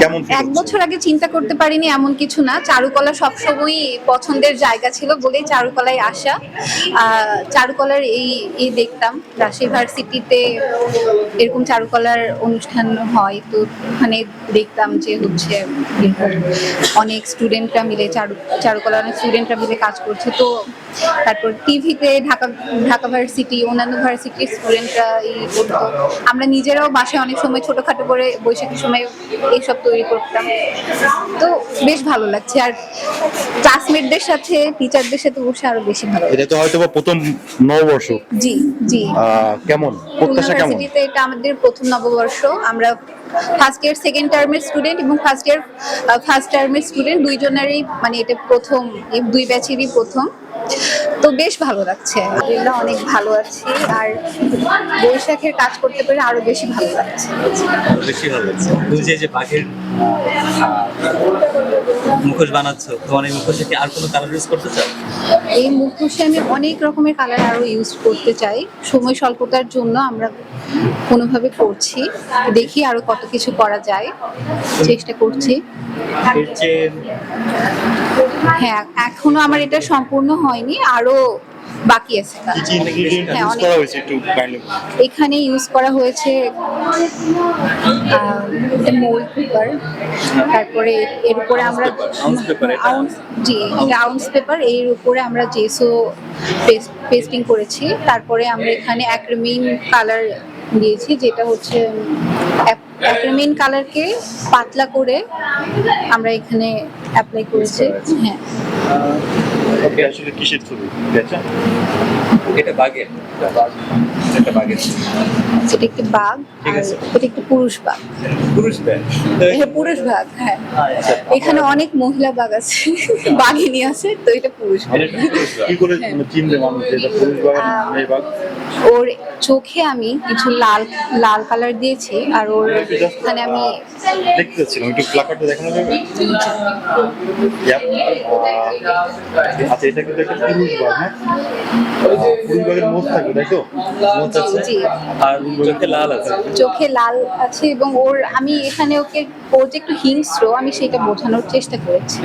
কেমন ফিল এক হচ্ছে? বছর আগে চিন্তা করতে পারিনি এমন কিছু না। চারুকলা সবসময়ই পছন্দের জায়গা ছিল বলেই চারুকলায় আসা। চারুকলার এই দেখতাম রাজশাহী ভার্সিটিতে এরকম চারুকলার অনুষ্ঠান হয়, তো ওখানে দেখতাম যে হচ্ছে এরকম অনেক স্টুডেন্টরা মিলে চারুকলার অনেক স্টুডেন্টরা মিলে কাজ করছে। তো তারপর টিভিতে ঢাকা ভার্সিটি, অন্যান্য ভার্সিটির স্টুডেন্টরা করতো। আমরা নিজেরাও বাসায় অনেক সময় ছোটখাটো করে বৈশাখী সময় এইসব তৈরি করতাম। তো বেশ ভালো লাগছে, আর ক্লাসমেটদের সাথে টিচারদের সাথে বসে আরো বেশি ভালো এটা লাগছে। তো হয়তো বা প্রথম নববর্ষ। জি জি। কেমন খুলনা প্রত্যাশা কেমন? ভার্সিটিতে এটা আমাদের প্রথম নববর্ষ। আমরা ফার্স্ট ইয়ার সেকেন্ড টার্মের স্টুডেন্ট এবং ফার্স্ট টার্মের স্টুডেন্ট দুইজনেরই, মানে এটা প্রথম, এই দুই ব্যাচেরই প্রথম। তো বেশ ভালো লাগছে, আলহামদুলিল্লাহ অনেক ভালো আছি। আর বৈশাখের কাজ করতে পেরে আরো বেশি ভালো লাগছে। বেশি ভালো লাগছে। তুমি যে বাঘের মুখোশ বানাচ্ছো, তোমার এই মুখোশে কি আর কোনো কালার ইউজ করতে চাও? এই মুখোশে আমি অনেক রকমের কালার আরো ইউজ করতে চাই। সময় স্বল্পতার জন্য আমরা কোনোভাবে করছি, দেখি আরো কত কিছু করা যায়, চেষ্টা করছি। এর চেয়ে হ্যাঁ, এখনো আমার এটা সম্পূর্ণ হয়নি, আরো বাকি আছে কাজ। কি কি ইনগ্রেডিয়েন্ট হ্যাঁ, ইউজ অনেক। করা হয়েছে একটু কাইন্ডলি? এখানে ইউজ করা হয়েছে মোল্ড পেপার, তারপরে এর উপরে আমরা আউন্স পেপার এটা? জি, এটা আউন্স পেপার, এর উপরে আমরা জেসো পেস্টিং করেছি। তারপরে আমরা এখানে অ্যাক্রিমিন কালার দিয়েছি, যেটা হচ্ছে অ্যাক্রিমিন কালারকে পাতলা করে আমরা এখানে অ্যাপ্লাই করেছি। হ্যাঁ, ওকে, আসলে কিসের ছবি আচ্ছা? এটা বাঘের, এটা বাঘের সেটা একটি বাঘ, ঠিক আর আছে। এটা একটি পুরুষ বাঘ। পুরুষ ব্যাগ। এটা পুরুষ বাঘ, হ্যাঁ। আচ্ছা, এখানে অনেক মহিলা বাঘ আছে, বাঘিনী আছে, তো এটা পুরুষ বাঘ। এটা পুরুষ ব্যাগ। কি করে চিনবে মানুষ যে এটা পুরুষ বাঘ না মেয়ে বাঘ? ওর চোখে আমি কিছু লাল লাল কালার দিয়েছি, আর ওর এখানে আমি দেখতে চাচ্ছিলাম, একটু প্ল্যাকার্ডটা দেখানো যাবে? Yep. আচ্ছা, এটা কিন্তু একটা পুরুষ বাঘ, হ্যাঁ? পুরুষ বাঘের মোষ থাকবে, তাই তো? মোষ আছে। জি, আর চোখে লাল আছে। চোখে লাল আছে, এবং ওর এখানে ওর যে একটু হিংস্র, আমি সেটা বোঝানোর চেষ্টা করেছি।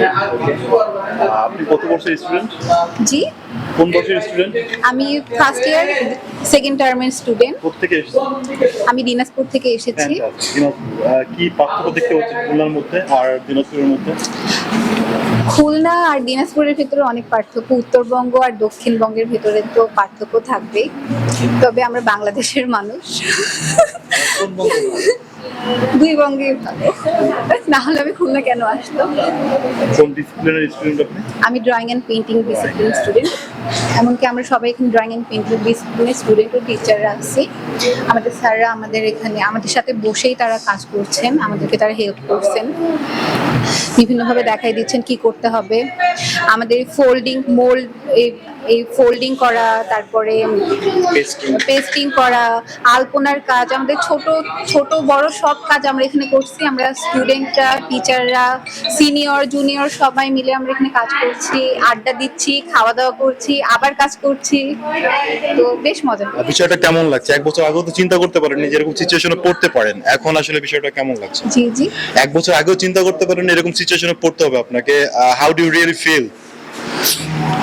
আপনি কত বছরের স্টুডেন্ট? জি, কোন বছরের স্টুডেন্ট? আমি ফার্স্ট ইয়ার সেকেন্ড টার্মের স্টুডেন্ট। কোত্থেকে এসেছেন? আমি দিনাজপুর থেকে এসেছি। কি পার্থক্য দেখতে পাচ্ছেন খুলনার মধ্যে আর দিনাজপুরের মধ্যে? খুলনা আর দিনাজপুরের ভিতরে অনেক পার্থক্য, উত্তরবঙ্গ আর দক্ষিণবঙ্গের ভিতরে তো পার্থক্য থাকবেই। তবে আমরা বাংলাদেশের মানুষ, কোন বঙ্গ? দুই বঙ্গে ভালো, না হলে আমি খুলনা কেন আসতাম। কোন ডিসিপ্লিনের স্টুডেন্ট আপনি? আমি drawing and painting discipline student. এমনকি আমরা সবাই এখানে ড্রয়িং অ্যান্ড পেইন্টিং ডিসিপ্লিনের স্টুডেন্ট ও টিচাররা আছি। আমাদের স্যাররা আমাদের এখানে আমাদের সাথে বসেই তারা কাজ করছেন, আমাদেরকে তারা হেল্প করছেন, বিভিন্নভাবে দেখাই দিচ্ছেন কি করতে হবে। আমাদের ফোল্ডিং মোল্ড, এই ফোল্ডিং করা, তারপরে পেস্টিং করা, আলপনার কাজ, আমাদের ছোট ছোট বড় সব কাজ আমরা এখানে করছি। আমরা স্টুডেন্টরা, টিচাররা, সিনিয়র জুনিয়র সবাই মিলে আমরা এখানে কাজ করছি, আড্ডা দিচ্ছি, খাওয়া দাওয়া করছি, আবার কাজ করছি। তো বেশ মজা। বিষয়টা কেমন লাগছে? এক বছর আগেও তো চিন্তা করতে পারেন যেরকম সিচুয়েশনে পড়তে পারেন, এখন আসলে বিষয়টা কেমন লাগছে? জি জি। এক বছর আগেও চিন্তা করতে পারেন এরকম সিচুয়েশনে পড়তে হবে আপনাকে। How do you really feel?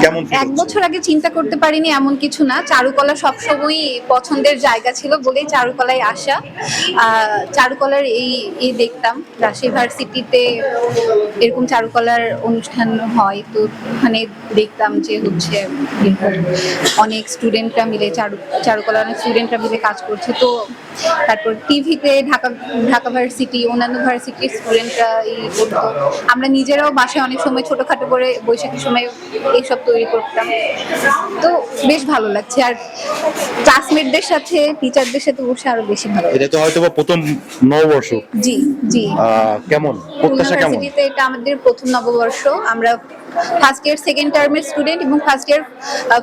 কেমন ফিল এক হচ্ছে? বছর আগে চিন্তা করতে পারিনি এমন কিছু না। চারুকলা সবসময়ই পছন্দের জায়গা ছিল বলেই চারুকলায় আসা। চারুকলার এই দেখতাম রাজশাহী ভার্সিটিতে এরকম চারুকলার অনুষ্ঠান হয়, তো ওখানে দেখতাম যে হচ্ছে এরকম অনেক স্টুডেন্টরা মিলে চারুকলার অনেক স্টুডেন্টরা মিলে কাজ করছে। তো তারপর টিভিতে ঢাকা ভার্সিটি, অন্যান্য ভার্সিটির স্টুডেন্টরা করতো। আমরা নিজেরাও বাসায় অনেক সময় ছোটখাটো করে বৈশাখী সময় এইসব তৈরি করতাম। তো বেশ ভালো লাগছে, আর ক্লাসমেটদের সাথে টিচারদের সাথে বসে আরো বেশি ভালো লাগছে। এটা তো হয়তো বা প্রথম নববর্ষ। জি জি। কেমন খুলনা প্রত্যাশা কেমন? ভার্সিটিতে এটা আমাদের প্রথম নববর্ষ। আমরা ফার্স্ট ইয়ার সেকেন্ড টার্মের স্টুডেন্ট এবং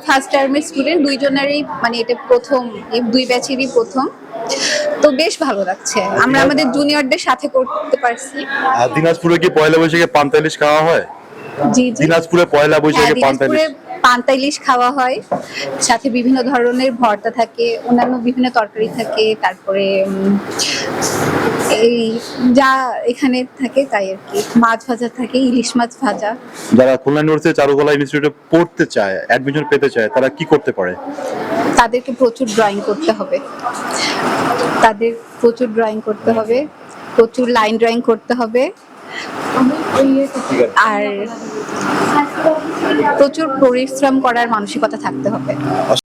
ফার্স্ট টার্মের স্টুডেন্ট দুইজনেরই, মানে এটা প্রথম, এই দুই ব্যাচেরই প্রথম। তো বেশ ভালো লাগছে, আমরা আমাদের জুনিয়রদের সাথে করতে পারছি। আর দিনাজপুরে কি পয়লা বৈশাখে পান্তা ইলিশ খাওয়া হয়? জি জি। দিনাজপুরে পয়লা হ্যাঁ, বৈশাখে পান্তা দিনাজপুরে ইলিশ পান্তা ইলিশ খাওয়া হয়, সাথে বিভিন্ন ধরনের ভর্তা থাকে, অন্যান্য বিভিন্ন তরকারি থাকে, তারপরে এই যা এখানে থাকে তাই আর কি, মাছ ভাজা থাকে, ইলিশ মাছ ভাজা। যারা খুলনা ইউনিভার্সিটি চারুকলা ইনস্টিটিউটে পড়তে চায়, অ্যাডমিশন পেতে চায়, তারা কি করতে পারে? তাদেরকে প্রচুর ড্রয়িং করতে হবে, তাদের প্রচুর ড্রয়িং করতে হবে, প্রচুর লাইন ড্রয়িং করতে হবে, আর প্রচুর পরিশ্রম করার মানসিকতা থাকতে হবে।